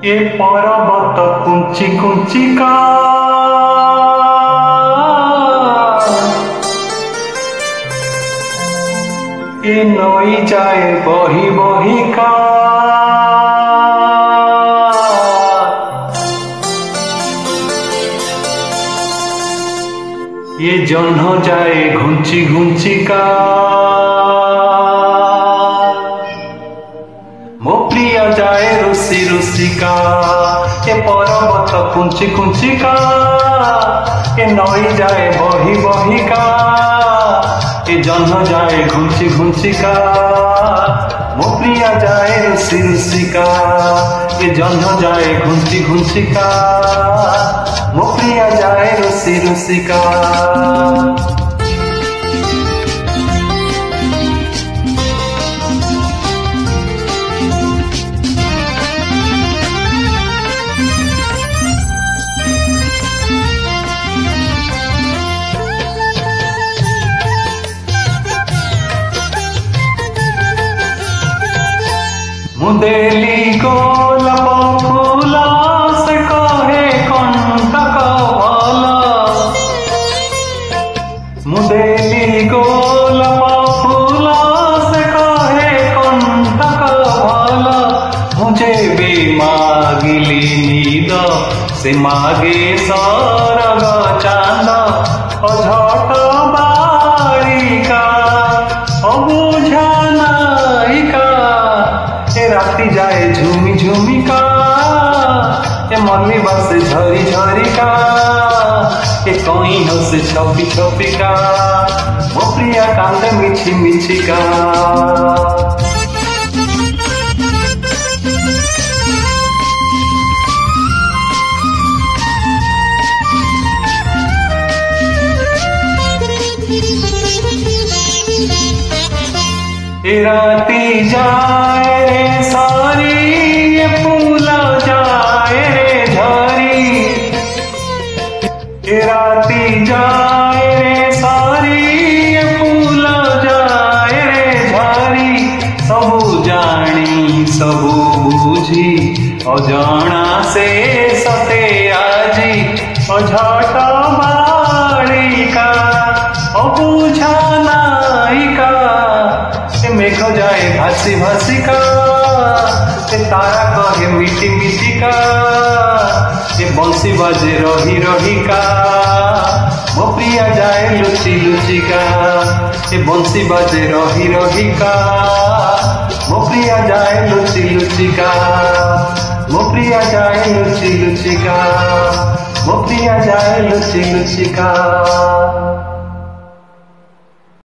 ये पर्वत कुंची कुंचिका ये नई जाए बही बहिका ये जह्न जाए घुंची घुंचिका मो प्रिय जाए रुसी रुसिका ये पर्वत कुंची कुंचिका ये नई जाए बही बहिका ये जह्न जाए घुंची घुंचिका मो प्रिय जाए रुसी रुसिका ये जह्न जाए घुंची घुंचिका मो प्रिय जाए रुसी रुसिका मुदेली गोलाप फूल से कहे कंटक भल मुदेली गोलाप फूल से कहे कंटक भल मुझे भी मागिली नीद से मागे सरग चांद अझट बालिका अबुझा नायिका राती जाए झूमी झूमिका ये मल्ली बसे झरी झरिका ये कहीं हसे छपी छपिका मो प्रिया कांदे मिछि मिछिका ये राती जाए रे सारी ये फूल जाए रे झरी ये राती जाए रे सारी ये फूल जाए रे झरी सबू जानी सबू बुझी अजाना से सते आजी अझट बालिका अबुझा नायिका मेघ जाए भासी भासिका ये तारा कहे मिटी मिटिका ये बंसी बाजे रही रहिका मो प्रिया जाए लुचि लुचिका ये बंसी बाजे रही रहिका मो प्रिया जाए लुचि लुचिका मो प्रिया जाए लुचि लुचिका मो प्रिया जाए लुचि लुचिका।